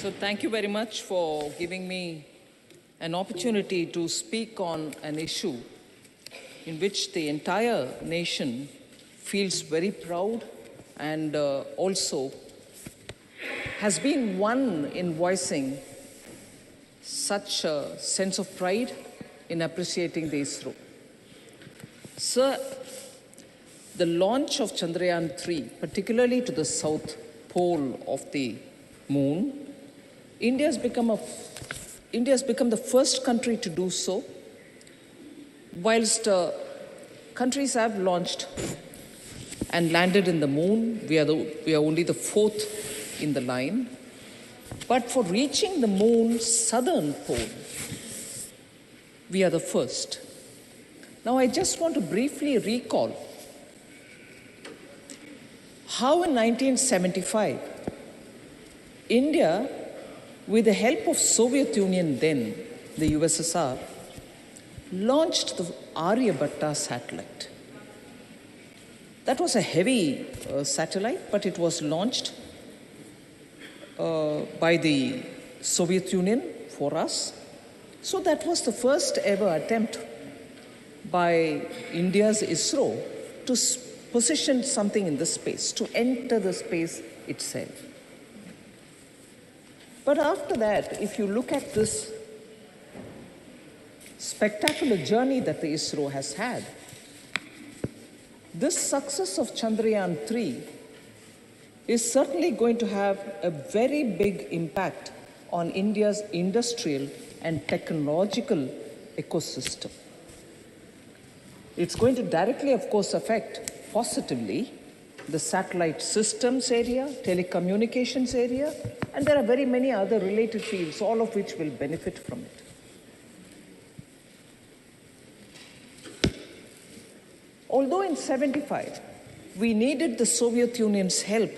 So thank you very much for giving me an opportunity to speak on an issue in which the entire nation feels very proud and also has been one in voicing such a sense of pride in appreciating the ISRO. Sir, the launch of Chandrayaan-3, particularly to the south pole of the moon, India has become the first country to do so, whilst countries have launched and landed in the moon. We are only the fourth in the line. But for reaching the moon's southern pole, we are the first. Now, I just want to briefly recall how in 1975, India, with the help of Soviet Union then, the USSR, launched the Aryabhatta satellite. That was a heavy satellite, but it was launched by the Soviet Union for us. So that was the first ever attempt by India's ISRO to position something in the space, to enter the space itself. But after that, if you look at this spectacular journey that the ISRO has had, this success of Chandrayaan-3 is certainly going to have a very big impact on India's industrial and technological ecosystem. It's going to directly, of course, affect positively the satellite systems area, telecommunications area, and there are very many other related fields, all of which will benefit from it. Although in 1975, we needed the Soviet Union's help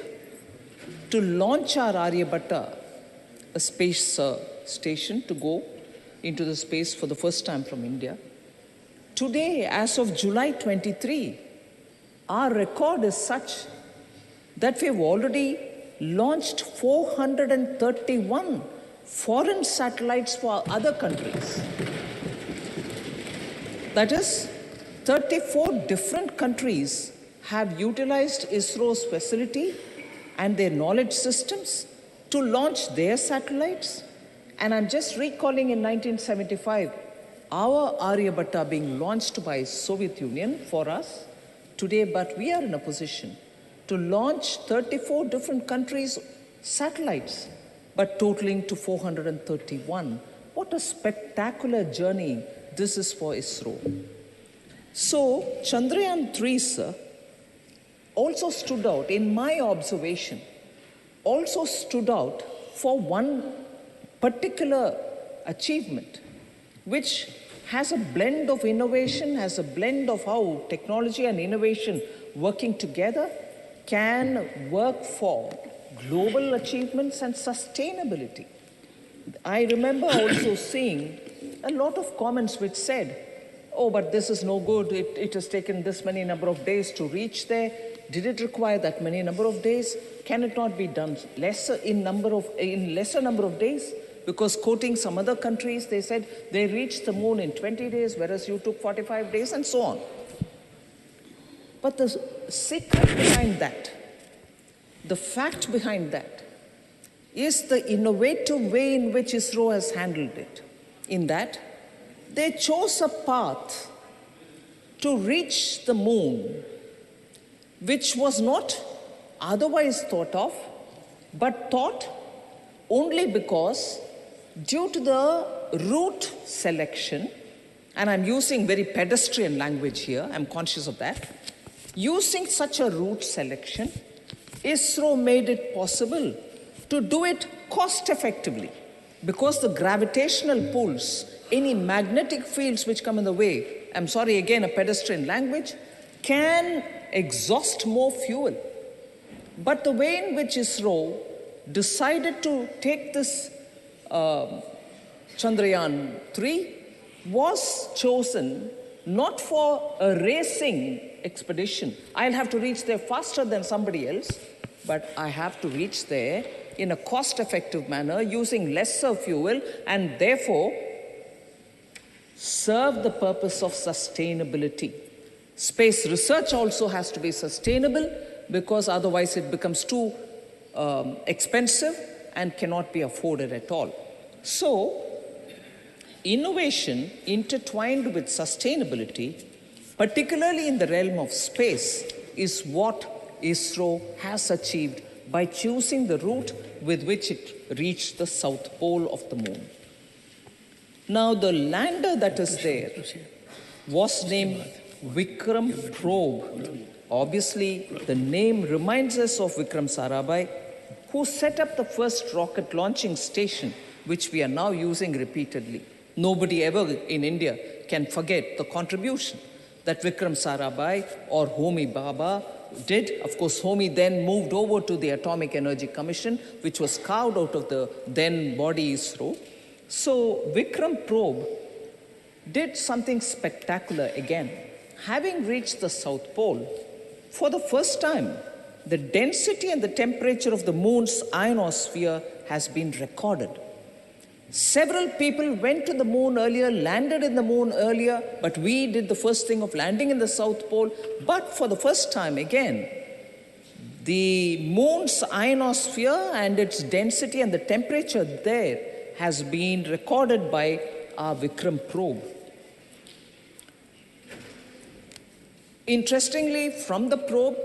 to launch our Aryabhatta, a space station to go into the space for the first time from India, today, as of July 23, our record is such that we have already launched 431 foreign satellites for other countries. That is, 34 different countries have utilized ISRO's facility and their knowledge systems to launch their satellites. And I'm just recalling in 1975, our Aryabhatta being launched by Soviet Union for us today, but we are in a position to launch 34 different countries' satellites, but totaling to 431. What a spectacular journey this is for ISRO. So Chandrayaan-3, sir, also stood out, in my observation, also stood out for one particular achievement, which has a blend of innovation, has a blend of how technology and innovation working together can work for global achievements and sustainability. I remember also seeing a lot of comments which said, oh, but this is no good, it has taken this many number of days to reach there. Did it require that many number of days? Can it not be done lesser number of days? Because quoting some other countries, they said they reached the moon in 20 days, whereas you took 45 days, and so on. But the secret behind that, the fact behind that, is the innovative way in which ISRO has handled it. In that, they chose a path to reach the moon, which was not otherwise thought of, but thought only because due to the route selection, and I'm using very pedestrian language here, I'm conscious of that, using such a route selection, ISRO made it possible to do it cost effectively, because the gravitational pulls, any magnetic fields which come in the way, I'm sorry, again, a pedestrian language, can exhaust more fuel. But the way in which ISRO decided to take this Chandrayaan-3 was chosen not for a racing expedition. I'll have to reach there faster than somebody else, but I have to reach there in a cost-effective manner, using lesser fuel, and therefore serve the purpose of sustainability. Space research also has to be sustainable, because otherwise it becomes too expensive and cannot be afforded at all. So, innovation intertwined with sustainability, particularly in the realm of space, is what ISRO has achieved by choosing the route with which it reached the South Pole of the Moon. Now, the lander that is there was named Vikram Probe. Obviously, the name reminds us of Vikram Sarabhai, who set up the first rocket launching station, which we are now using repeatedly. Nobody ever in India can forget the contribution that Vikram Sarabhai or Homi Bhabha did. Of course, Homi then moved over to the Atomic Energy Commission, which was carved out of the then body ISRO. So Vikram Probe did something spectacular again. Having reached the South Pole, for the first time, the density and the temperature of the moon's ionosphere has been recorded. Several people went to the moon earlier, landed in the moon earlier, but we did the first thing of landing in the South Pole. But for the first time again, the moon's ionosphere and its density and the temperature there has been recorded by our Vikram probe. Interestingly, from the probe,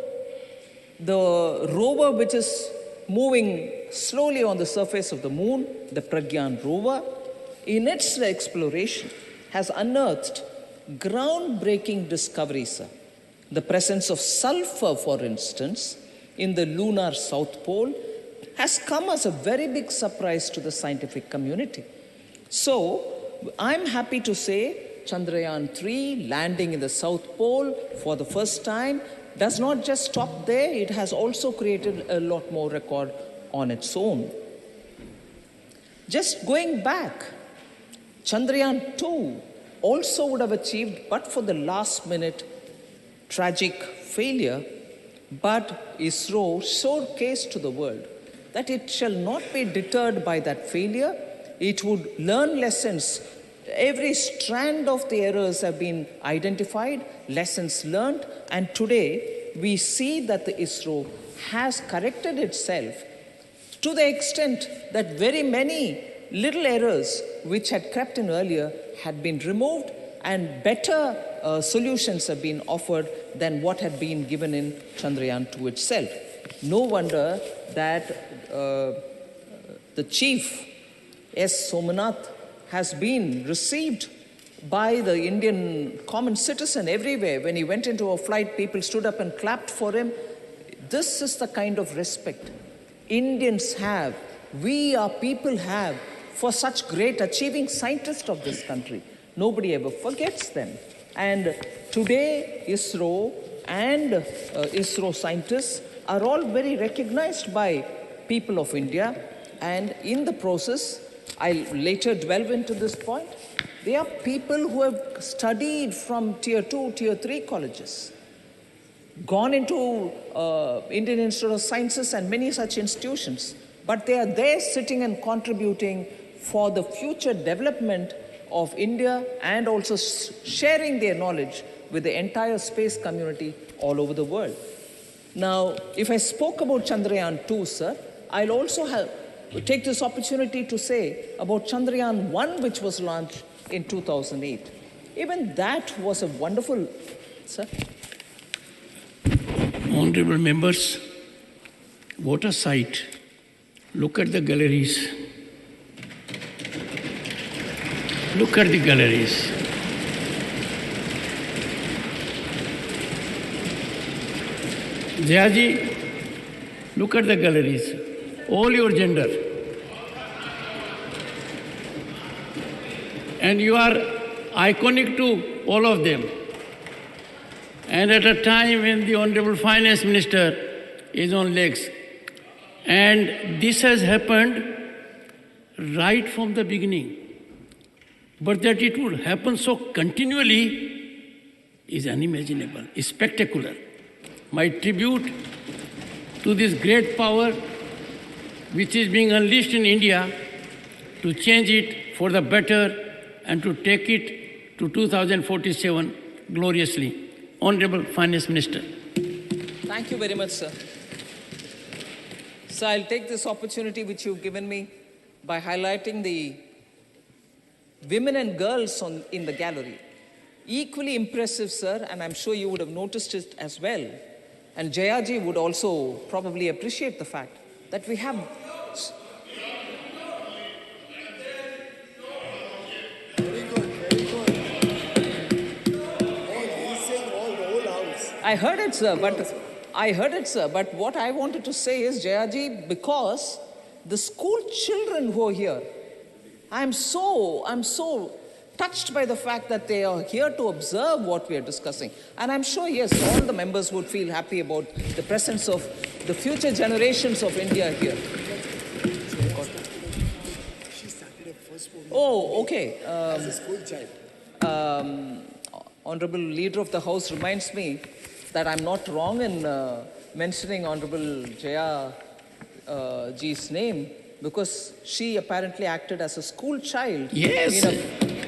the rover which is moving slowly on the surface of the moon, the Pragyan rover, in its exploration has unearthed groundbreaking discoveries, sir. The presence of sulfur, for instance, in the lunar South Pole has come as a very big surprise to the scientific community. So, I'm happy to say Chandrayaan-3 landing in the South Pole for the first time does not just stop there, it has also created a lot more record on its own. Just going back, Chandrayaan-2 also would have achieved, but for the last minute tragic failure, but ISRO showcased to the world that it shall not be deterred by that failure. It would learn lessons. Every strand of the errors have been identified, lessons learned, and today we see that the ISRO has corrected itself to the extent that very many little errors which had crept in earlier had been removed and better solutions have been offered than what had been given in Chandrayaan-2 itself. No wonder that the chief, S. Somanath, has been received by the Indian common citizen everywhere. When he went into a flight, people stood up and clapped for him. This is the kind of respect Indians have, we our people have, for such great achieving scientists of this country. Nobody ever forgets them. And today, ISRO and ISRO scientists are all very recognized by people of India. And in the process, I'll later delve into this point, they are people who have studied from Tier 2, Tier 3 colleges, gone into Indian Institute of Sciences and many such institutions, but they are there sitting and contributing for the future development of India and also sharing their knowledge with the entire space community all over the world. Now, if I spoke about Chandrayaan-2, sir, I'll also take this opportunity to say about Chandrayaan-1, which was launched in 2008. Even that was a wonderful, sir. Honorable members, what a sight. Look at the galleries. Look at the galleries. Jayaji, look at the galleries. All your gender. And you are iconic to all of them. And at a time when the Honorable Finance Minister is on legs, and this has happened right from the beginning. But that it would happen so continually is unimaginable, is spectacular. My tribute to this great power which is being unleashed in India to change it for the better and to take it to 2047 gloriously. Honorable Finance Minister. Thank you very much, sir. So I'll take this opportunity which you've given me by highlighting the women and girls in the gallery. Equally impressive, sir, and I'm sure you would have noticed it as well. And Jayaji would also probably appreciate the fact that we have... Very good, very good. Oh, he's saying all the whole house. I heard it, sir, but what I wanted to say is, Jayaji, because the school children who are here, I'm so touched by the fact that they are here to observe what we are discussing. And I'm sure, yes, all the members would feel happy about the presence of the future generations of India here. She started her first movie Oh, okay. as a school child. Honorable Leader of the House reminds me that I'm not wrong in mentioning Honorable Jaya ji's name, because she apparently acted as a school child. Yes.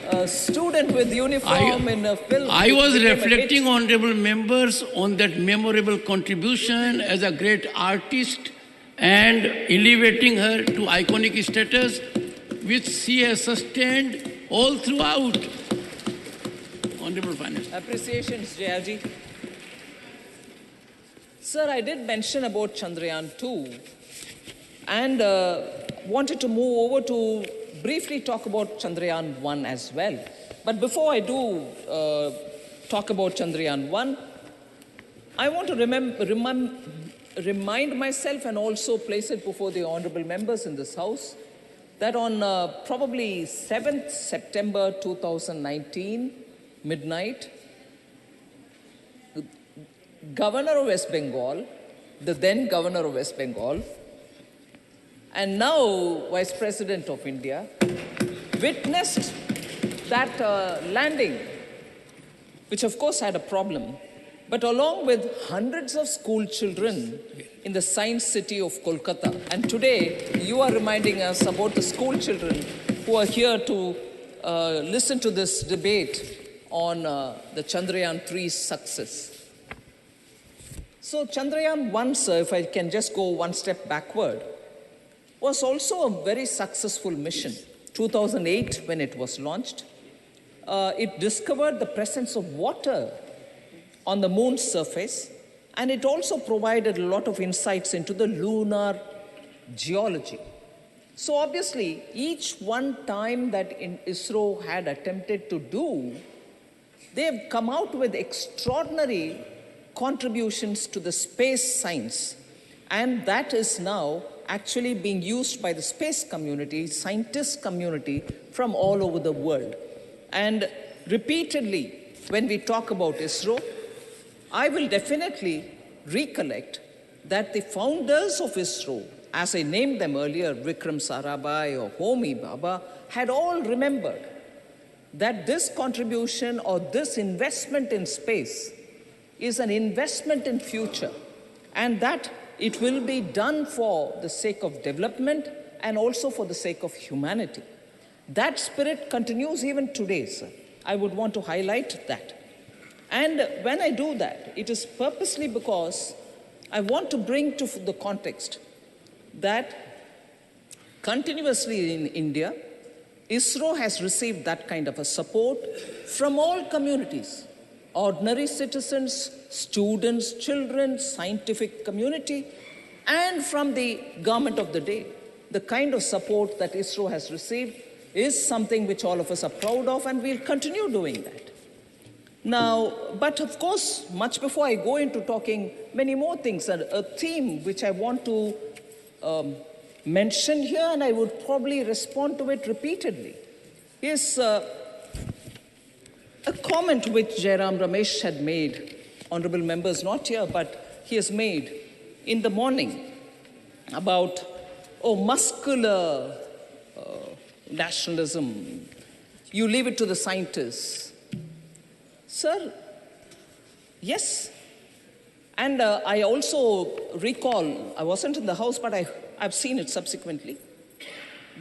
A student with uniform in a film. I was reflecting, honorable members, on that memorable contribution as a great artist and elevating her to iconic status, which she has sustained all throughout. Honorable Finance. Appreciations, Jayaji. Sir, I did mention about Chandrayaan-2 and wanted to move over to briefly talk about Chandrayaan-1 as well. But before I do talk about Chandrayaan-1, I want to remind myself and also place it before the honorable members in this House that on probably 7th September 2019, midnight, Governor of West Bengal, the then Governor of West Bengal, and now Vice President of India, witnessed that landing, which of course had a problem, but along with hundreds of school children in the science city of Kolkata. And today, you are reminding us about the school children who are here to listen to this debate on the Chandrayaan-3 success. So Chandrayaan-1, sir, if I can just go one step backward, was also a very successful mission. 2008, when it was launched, it discovered the presence of water on the moon's surface, and it also provided a lot of insights into the lunar geology. So obviously, each one time that ISRO had attempted to do, they have come out with extraordinary contributions to the space science, and that is now actually being used by the space community, scientist community from all over the world. And repeatedly, when we talk about ISRO, I will definitely recollect that the founders of ISRO, as I named them earlier, Vikram Sarabhai or Homi Bhabha, had all remembered that this contribution or this investment in space is an investment in future, and that it will be done for the sake of development and also for the sake of humanity. That spirit continues even today, sir. I would want to highlight that. And when I do that, it is purposely because I want to bring to the context that continuously in India, ISRO has received that kind of a support from all communities, ordinary citizens, students, children, scientific community, and from the government of the day. The kind of support that ISRO has received is something which all of us are proud of, and we'll continue doing that. Now, but of course, much before I go into talking many more things, a theme which I want to mention here, and I would probably respond to it repeatedly, is a comment which Jairam Ramesh had made, honorable members not here, but he has made in the morning about, muscular nationalism, you leave it to the scientists. Sir, yes. And I also recall, I wasn't in the House, but I I've seen it subsequently,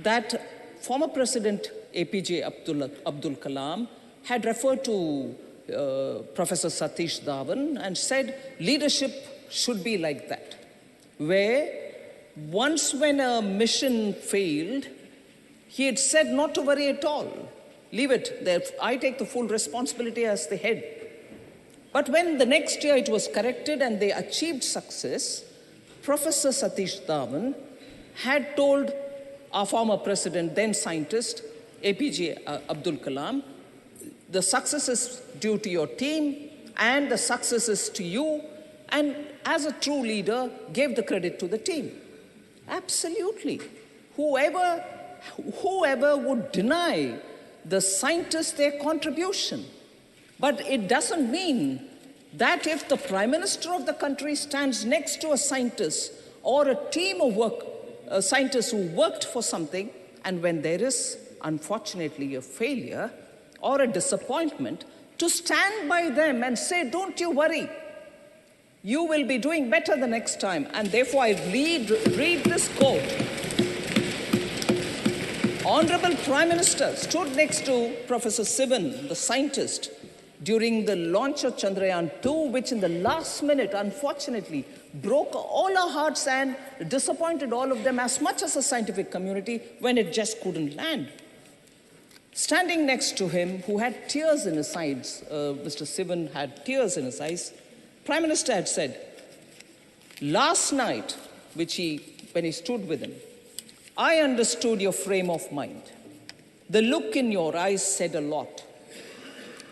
that former President APJ Abdul Kalam had referred to Professor Satish Dhawan and said leadership should be like that, where once when a mission failed, he had said not to worry at all. Leave it there. I take the full responsibility as the head. But when the next year it was corrected and they achieved success, Professor Satish Dhawan had told our former president, then scientist, APJ Abdul Kalam, the success is due to your team and the success is to you, and as a true leader, gave the credit to the team. Absolutely. Whoever would deny the scientists their contribution. But it doesn't mean that if the Prime Minister of the country stands next to a scientist or a team of scientists who worked for something, and when there is, unfortunately, a failure or a disappointment, to stand by them and say, don't you worry, you will be doing better the next time. And therefore, I read this quote. Honorable Prime Minister stood next to Professor Sivan, the scientist, during the launch of Chandrayaan-2, which in the last minute, unfortunately, broke all our hearts and disappointed all of them as much as the scientific community when it just couldn't land. Standing next to him, who had tears in his eyes, Mr. Sivan had tears in his eyes, Prime Minister had said, last night, when he stood with him, I understood your frame of mind. The look in your eyes said a lot.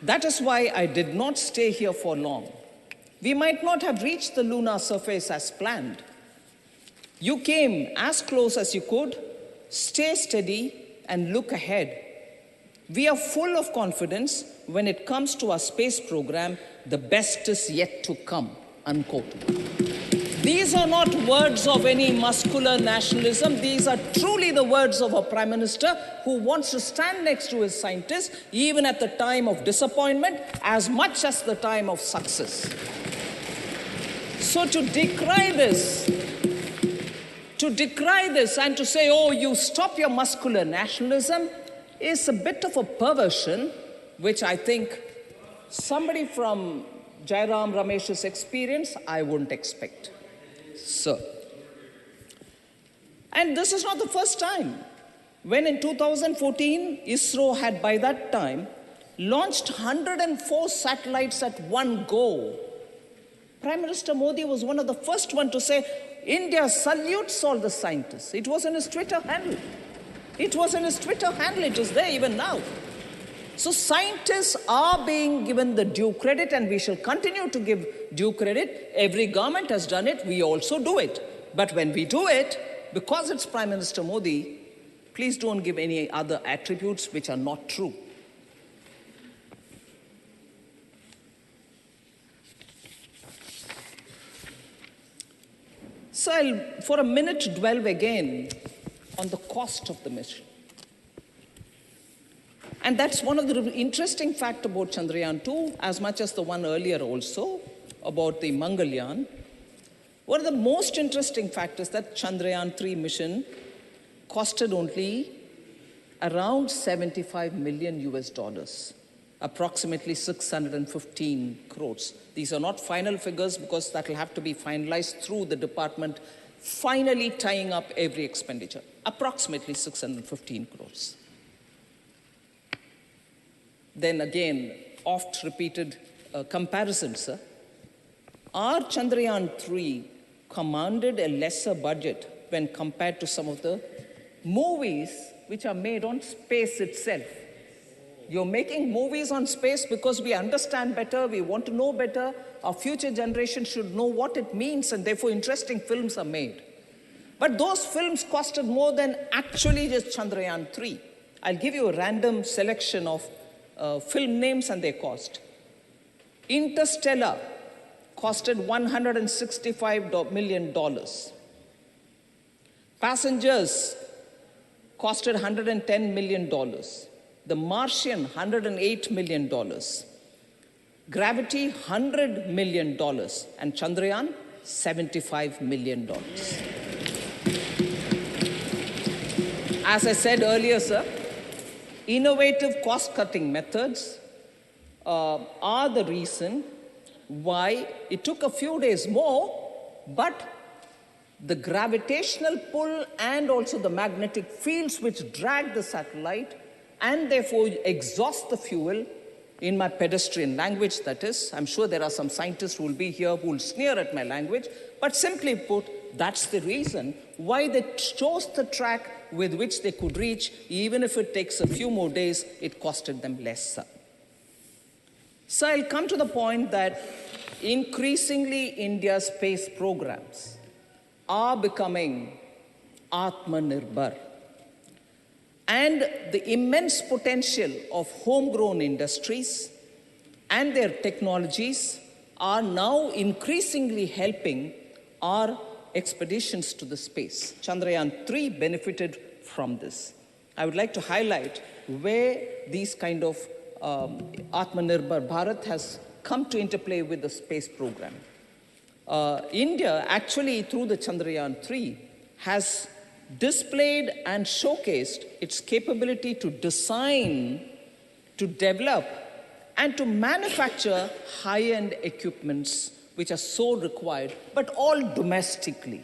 That is why I did not stay here for long. We might not have reached the lunar surface as planned. You came as close as you could, stay steady, and look ahead. We are full of confidence when it comes to our space program. The best is yet to come, unquote. These are not words of any muscular nationalism. These are truly the words of a Prime Minister who wants to stand next to his scientists, even at the time of disappointment, as much as the time of success. So to decry this and to say, oh, you stop your muscular nationalism, is a bit of a perversion, which I think somebody from Jairam Ramesh's experience, I wouldn't expect. So, and this is not the first time. When in 2014, ISRO had by that time launched 104 satellites at one go. Prime Minister Modi was one of the first one to say, India salutes all the scientists. It was in his Twitter handle. It is there even now. So scientists are being given the due credit, and we shall continue to give due credit. Every government has done it, we also do it. But when we do it, because it's Prime Minister Modi, please don't give any other attributes which are not true. So I'll, for a minute, dwell again on the cost of the mission. And that's one of the interesting facts about Chandrayaan-2, as much as the one earlier also, about the Mangalyaan. One of the most interesting factors that Chandrayaan-3 mission costed only around 75 million US dollars, approximately 615 crores. These are not final figures because that will have to be finalized through the department, finally tying up every expenditure, approximately 615 crores. Then again, oft-repeated comparison, sir. Our Chandrayaan-3 commanded a lesser budget when compared to some of the movies which are made on space itself. You're making movies on space because we understand better, we want to know better, our future generation should know what it means, and therefore interesting films are made. But those films costed more than actually just Chandrayaan-3. I'll give you a random selection of film names and their cost. Interstellar costed $165 million. Passengers costed $110 million. The Martian, $108 million. Gravity, $100 million. And Chandrayaan, $75 million. As I said earlier, sir, innovative cost-cutting methods are the reason why it took a few days more, but the gravitational pull and also the magnetic fields which drag the satellite and therefore exhaust the fuel, in my pedestrian language that is. I'm sure there are some scientists who will be here who will sneer at my language, but simply put, that's the reason why they chose the track with which they could reach. Even if it takes a few more days, it costed them less. So I'll come to the point that increasingly India's space programs are becoming Atmanirbhar. And the immense potential of homegrown industries and their technologies are now increasingly helping our expeditions to the space. Chandrayaan-3 benefited from this. I would like to highlight where these kind of Atmanirbhar Bharat has come to interplay with the space program. India actually, through the Chandrayaan-3, has displayed and showcased its capability to design, to develop, and to manufacture high-end equipments which are so required, but all domestically.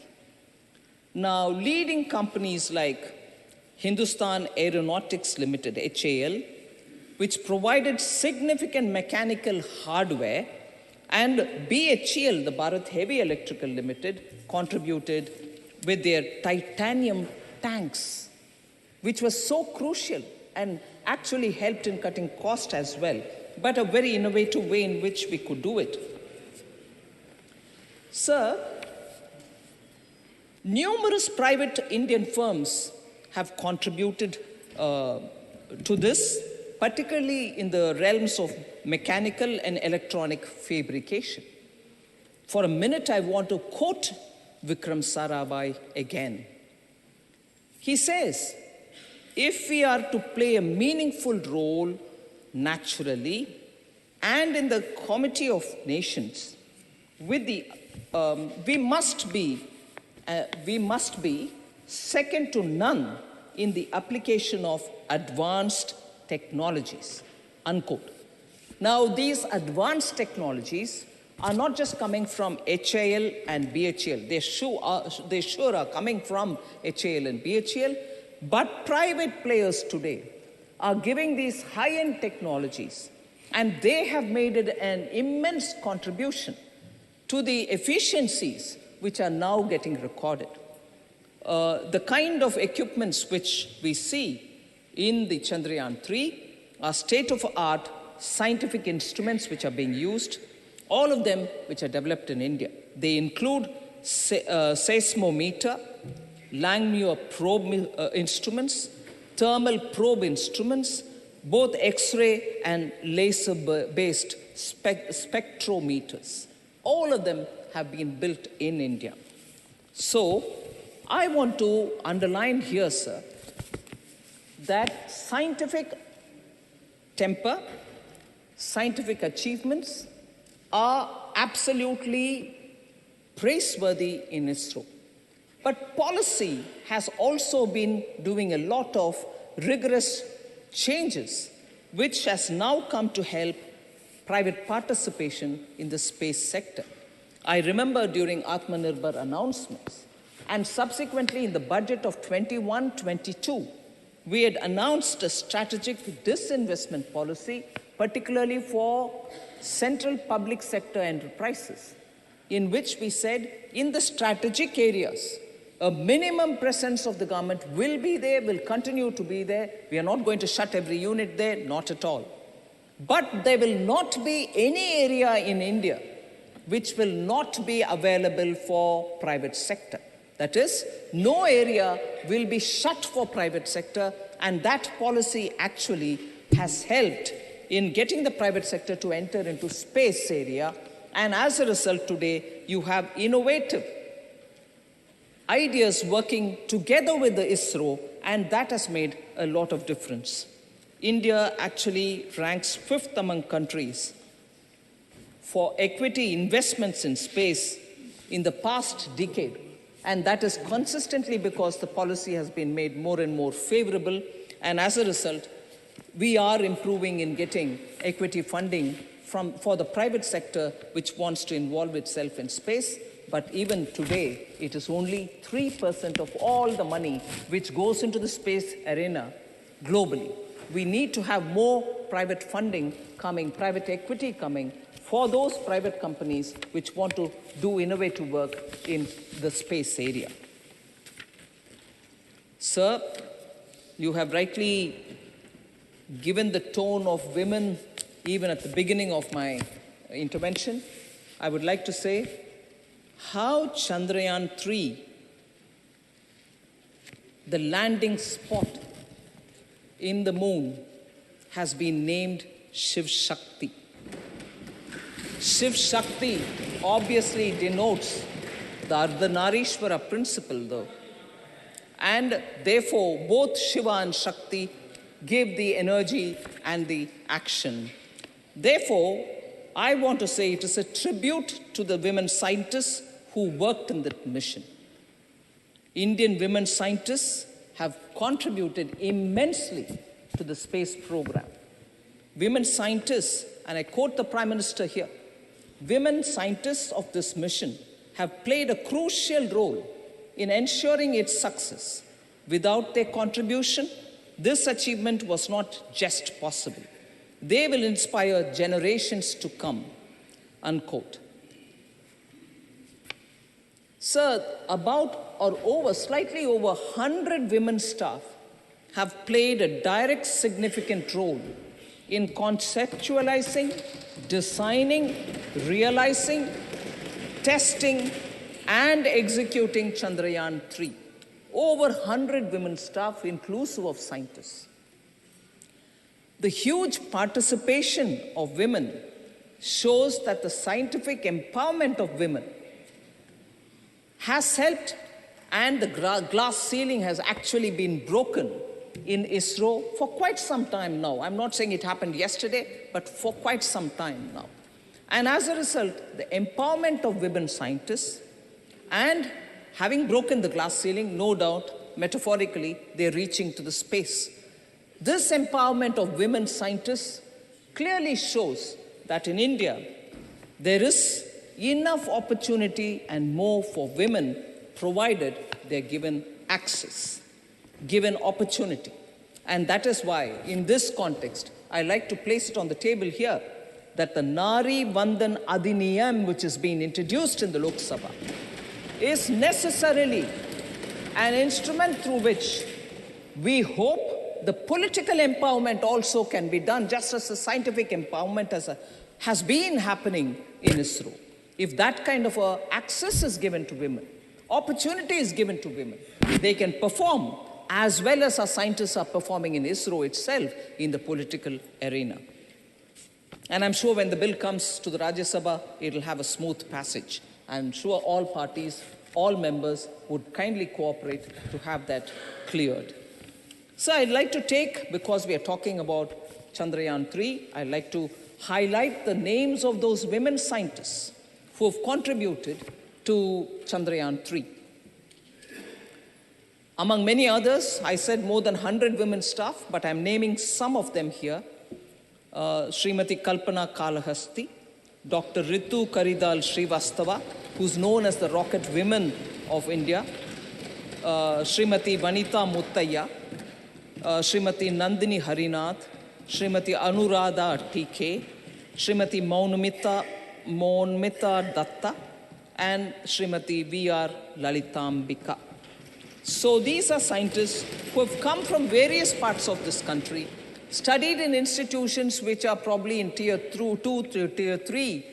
Now, leading companies like Hindustan Aeronautics Limited, HAL, which provided significant mechanical hardware, and BHEL, the Bharat Heavy Electrical Limited, contributed with their titanium tanks, which was so crucial and actually helped in cutting cost as well, but a very innovative way in which we could do it. Sir, numerous private Indian firms have contributed to this, particularly in the realms of mechanical and electronic fabrication. For a minute, I want to quote Vikram Sarabhai again. He says, if we are to play a meaningful role naturally and in the Committee of Nations, with the, we must be second to none in the application of advanced technologies, unquote. Now, these advanced technologies are not just coming from HAL and BHEL. They sure are coming from HAL and BHEL, but private players today are giving these high-end technologies, and they have made it an immense contribution to the efficiencies which are now getting recorded. The kind of equipments which we see in the Chandrayaan-3 are state-of-the-art scientific instruments which are being used, all of them which are developed in India. They include seismometer, Langmuir probe instruments, thermal probe instruments, both X-ray and laser-based spectrometers. All of them have been built in India. So I want to underline here, sir, that scientific temper, scientific achievements are absolutely praiseworthy in ISRO. But policy has also been doing a lot of rigorous changes, which has now come to help private participation in the space sector. I remember during Atmanirbhar announcements, and subsequently in the budget of 21-22, we had announced a strategic disinvestment policy, particularly for central public sector enterprises, in which we said in the strategic areas, a minimum presence of the government will be there, will continue to be there. We are not going to shut every unit there, not at all. But there will not be any area in India which will not be available for private sector. That is, no area will be shut for private sector, and that policy actually has helped in getting the private sector to enter into space area. And as a result, today, you have innovative ideas working together with the ISRO, and that has made a lot of difference. India actually ranks 5th among countries for equity investments in space in the past decade. And that is consistently because the policy has been made more and more favorable. And as a result, we are improving in getting equity funding for the private sector, which wants to involve itself in space. But even today, it is only 3% of all the money which goes into the space arena globally. We need to have more private funding coming, private equity coming, for those private companies which want to do innovative work in the space area. Sir, you have rightly given the tone of women even at the beginning of my intervention. I would like to say how Chandrayaan-3, the landing spot in the moon, has been named Shiv Shakti. Shiv Shakti obviously denotes the Ardhanarishwara principle, though. And therefore, both Shiva and Shakti give the energy and the action. Therefore, I want to say it is a tribute to the women scientists who worked in that mission. Indian women scientists have contributed immensely to the space program. Women scientists, and I quote the Prime Minister here, women scientists of this mission have played a crucial role in ensuring its success. Without their contribution, this achievement was not just possible. They will inspire generations to come, unquote. Sir, slightly over 100 women staff have played a direct, significant role in conceptualizing, designing, realizing, testing, and executing Chandrayaan-3. Over 100 women staff, inclusive of scientists. The huge participation of women shows that the scientific empowerment of women has helped, and the glass ceiling has actually been broken in ISRO for quite some time now. I'm not saying it happened yesterday, but for quite some time now. And as a result, the empowerment of women scientists, and having broken the glass ceiling, no doubt, metaphorically, they're reaching to the space. This empowerment of women scientists clearly shows that in India, there is enough opportunity and more for women, provided they're given access, given opportunity. And that is why, in this context, I like to place it on the table here, that the Nari Vandan Adhiniyam, which is being introduced in the Lok Sabha, is necessarily an instrument through which we hope the political empowerment also can be done, just as the scientific empowerment has been happening in ISRO. If that kind of access is given to women, opportunity is given to women, they can perform as well as our scientists are performing in ISRO itself in the political arena. And I'm sure when the bill comes to the Rajya Sabha, it'll have a smooth passage. I'm sure all parties, all members would kindly cooperate to have that cleared. So I'd like to take, because we are talking about Chandrayaan-3, I'd like to highlight the names of those women scientists who have contributed to Chandrayaan-3. Among many others, I said more than 100 women staff, but I'm naming some of them here. Srimati Kalpana Kalahasti, Dr. Ritu Karidal Srivastava, who's known as the Rocket Women of India, Srimati Vanita Muttaya, Srimati Nandini Harinath, Srimati Anuradha TK, Srimati Maunmita Datta, and Srimati V.R. Lalitambika. So these are scientists who have come from various parts of this country, studied in institutions which are probably in tier 2 to tier 3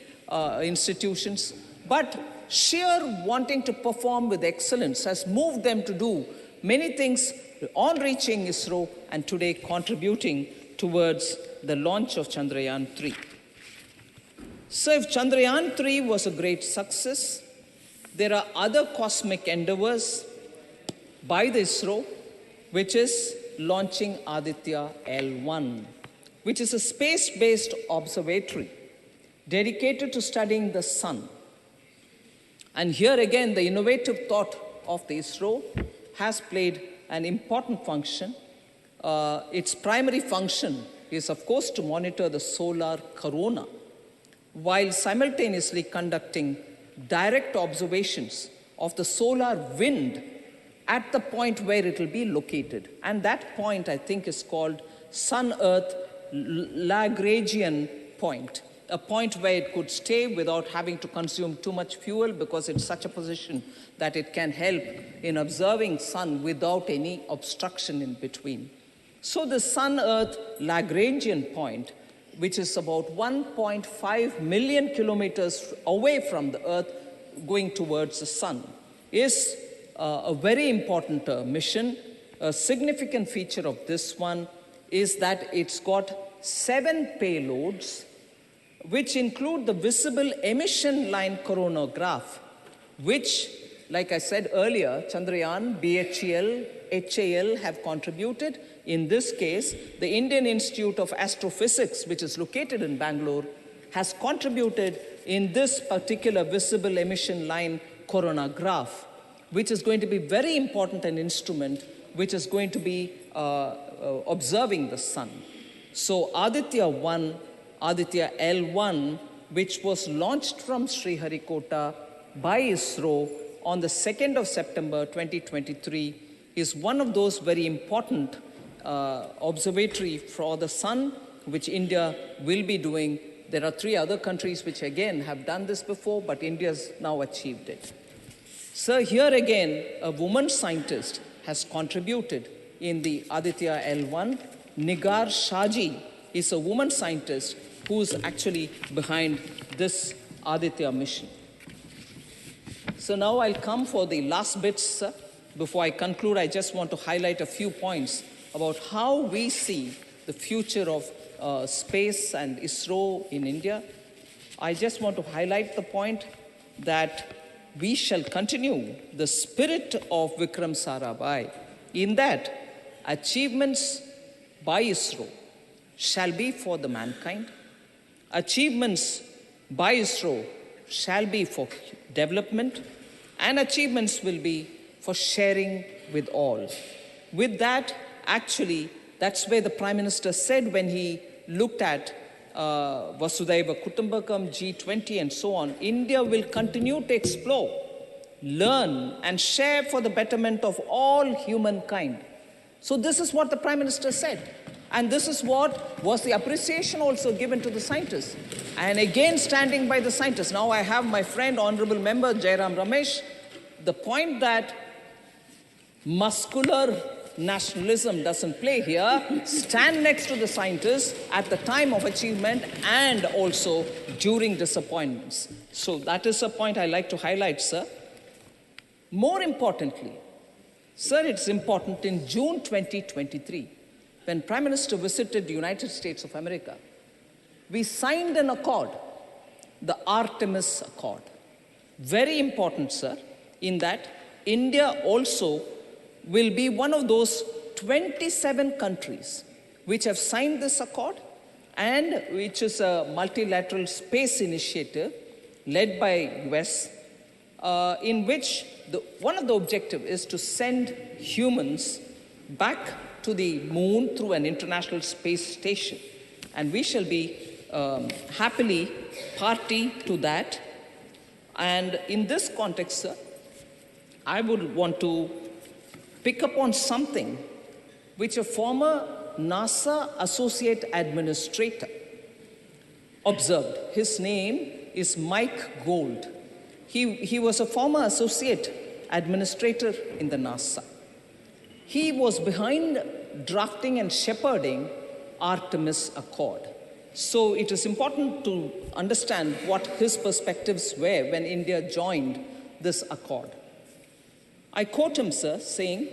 institutions, but sheer wanting to perform with excellence has moved them to do many things on reaching ISRO and today contributing towards the launch of Chandrayaan-3. So if Chandrayaan-3 was a great success, there are other cosmic endeavors by the ISRO, which is launching Aditya L1, which is a space-based observatory dedicated to studying the sun. And here again, the innovative thought of the ISRO has played an important function. Its primary function is, of course, to monitor the solar corona, while simultaneously conducting direct observations of the solar wind at the point where it will be located. And that point, I think, is called Sun-Earth Lagrangian point, a point where it could stay without having to consume too much fuel, because it's such a position that it can help in observing sun without any obstruction in between. So the Sun-Earth Lagrangian point, which is about 1.5 million kilometers away from the Earth going towards the sun, is a very important mission. A significant feature of this one is that it's got 7 payloads, which include the visible emission line coronagraph, which, like I said earlier, Chandrayaan, BHEL, HAL have contributed. In this case, the Indian Institute of Astrophysics, which is located in Bangalore, has contributed in this particular visible emission line coronagraph, which is going to be very important, an instrument which is going to be observing the sun. So Aditya 1, Aditya L1, which was launched from Sriharikota by ISRO on the 2nd of September 2023, is one of those very important observatory for the sun, which India will be doing. There are 3 other countries which again have done this before, but India's now achieved it. So here again, a woman scientist has contributed in the Aditya L1. Nigar Shaji is a woman scientist who's actually behind this Aditya mission. So now I'll come for the last bits. Before I conclude, I just want to highlight a few points about how we see the future of space and ISRO in India. I just want to highlight the point that we shall continue the spirit of Vikram Sarabhai, in that achievements by ISRO shall be for the mankind. Achievements by ISRO shall be for development, and achievements will be for sharing with all. With that, actually, that's where the Prime Minister said when he looked at Vasudhaiva Kutumbakam, G20 and so on, India will continue to explore, learn and share for the betterment of all humankind. So this is what the Prime Minister said. And this is what was the appreciation also given to the scientists. And again, standing by the scientists. Now I have my friend, Honorable Member Jairam Ramesh, the point that muscular nationalism doesn't play here. Stand next to the scientists at the time of achievement and also during disappointments. So that is a point I like to highlight, sir. More importantly, sir, it's important in June 2023, when Prime Minister visited the United States of America, we signed an accord, the Artemis Accord. Very important, sir, in that India also will be one of those 27 countries which have signed this accord, and which is a multilateral space initiative led by US, in which one of the objectives is to send humans back to the moon through an international space station. And we shall be happily party to that. And in this context, sir, I would want to pick up on something which a former NASA Associate Administrator observed. His name is Mike Gold. He was a former Associate Administrator in the NASA. He was behind drafting and shepherding Artemis Accord. So it is important to understand what his perspectives were when India joined this accord. I quote him, sir, saying,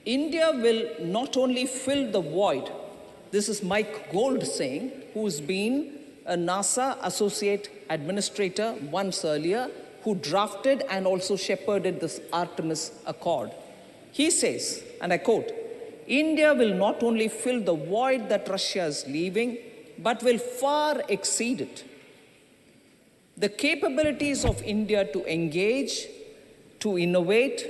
India will not only fill the void, this is Mike Gold saying, who's been a NASA Associate Administrator once earlier, who drafted and also shepherded this Artemis Accord. He says, and I quote, India will not only fill the void that Russia is leaving, but will far exceed it. The capabilities of India to engage, to innovate,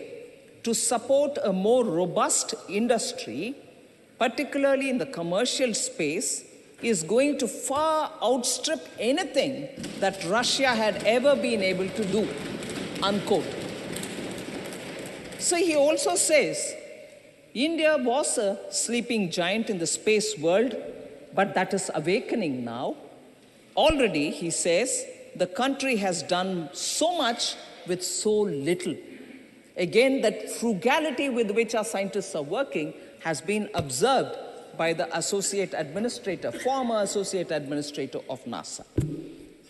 to support a more robust industry, particularly in the commercial space, is going to far outstrip anything that Russia had ever been able to do, unquote. So he also says, India was a sleeping giant in the space world, but that is awakening now. Already, he says, the country has done so much with so little. Again, that frugality with which our scientists are working has been observed by the associate administrator, former associate administrator of NASA.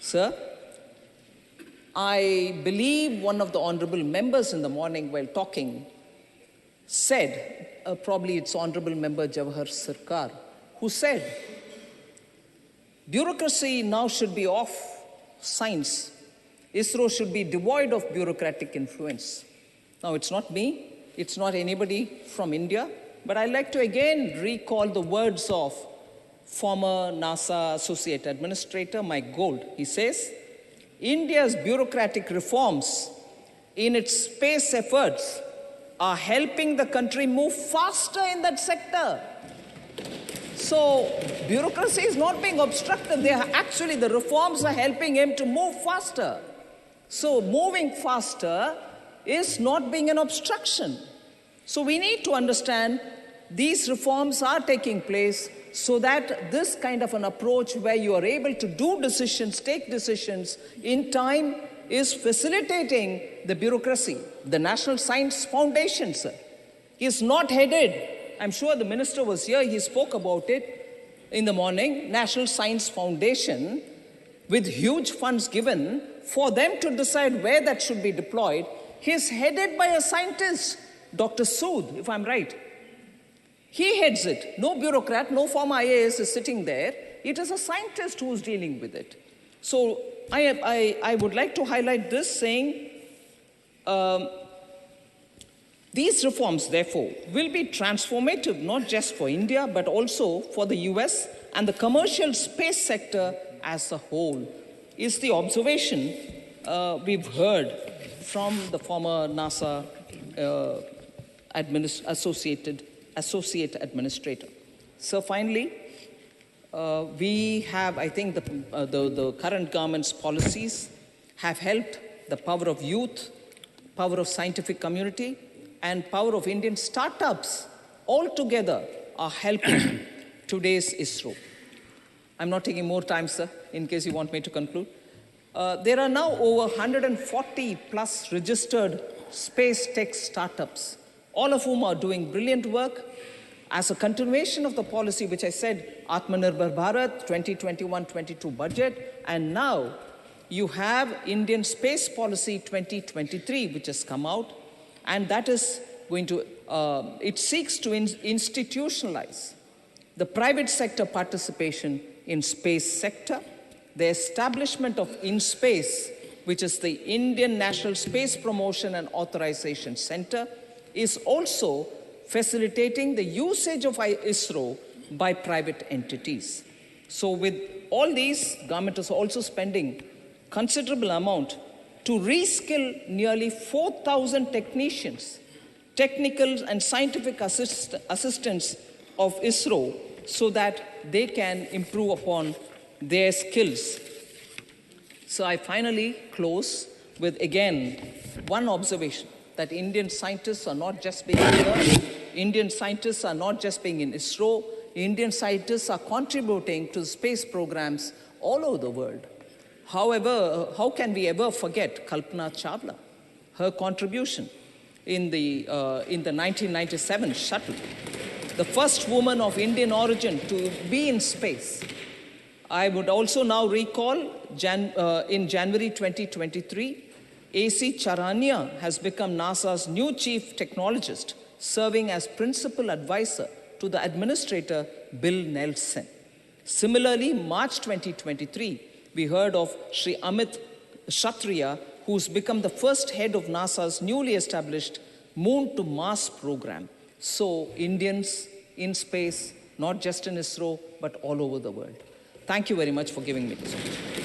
Sir, I believe one of the honorable members in the morning while talking said, probably it's Honorable Member Jawahar Sirkar, who said, bureaucracy now should be off science. ISRO should be devoid of bureaucratic influence. Now, it's not me, it's not anybody from India, but I'd like to again recall the words of former NASA Associate Administrator Mike Gold. He says, India's bureaucratic reforms in its space efforts are helping the country move faster in that sector. So bureaucracy is not being obstructed. They are actually, the reforms are helping him to move faster. So moving faster is not being an obstruction. So we need to understand these reforms are taking place so that this kind of an approach where you are able to do decisions, take decisions in time is facilitating the bureaucracy. The National Science Foundation, sir, is not headed, I'm sure the minister was here, he spoke about it in the morning, National Science Foundation, with huge funds given for them to decide where that should be deployed, is headed by a scientist, Dr. Sood, if I'm right. He heads it. No bureaucrat, no former IAS is sitting there. It is a scientist who's dealing with it. So I would like to highlight this, saying these reforms, therefore, will be transformative, not just for India, but also for the US and the commercial space sector as a whole, is the observation we've heard from the former NASA associate administrator. So finally, we have, I think, the current government's policies have helped the power of youth, power of scientific community, and power of Indian startups all together are helping today's ISRO. I'm not taking more time, sir, in case you want me to conclude. There are now over 140 plus registered space tech startups, all of whom are doing brilliant work as a continuation of the policy which I said, Atmanirbhar Bharat 2021-22 budget, and now you have Indian Space Policy 2023 which has come out, and that is going to, it seeks to institutionalize the private sector participation in space sector, the establishment of InSpace, which is the Indian National Space Promotion and Authorization Center, is also facilitating the usage of ISRO by private entities. So with all these, government is also spending considerable amount to reskill nearly 4,000 technicians, technical and scientific assistants of ISRO so that they can improve upon their skills. So I finally close with, again, one observation, that Indian scientists are not just being here, Indian scientists are not just being in ISRO, Indian scientists are contributing to space programs all over the world. However, how can we ever forget Kalpana Chawla, her contribution in the 1997 shuttle, the first woman of Indian origin to be in space. I would also now recall in January 2023, A.C. Charania has become NASA's new chief technologist, serving as principal advisor to the administrator, Bill Nelson. Similarly, March 2023, we heard of Sri Amit Kshatriya, who's become the first head of NASA's newly established Moon to Mars program. So Indians in space, not just in ISRO, but all over the world. Thank you very much for giving me this opportunity.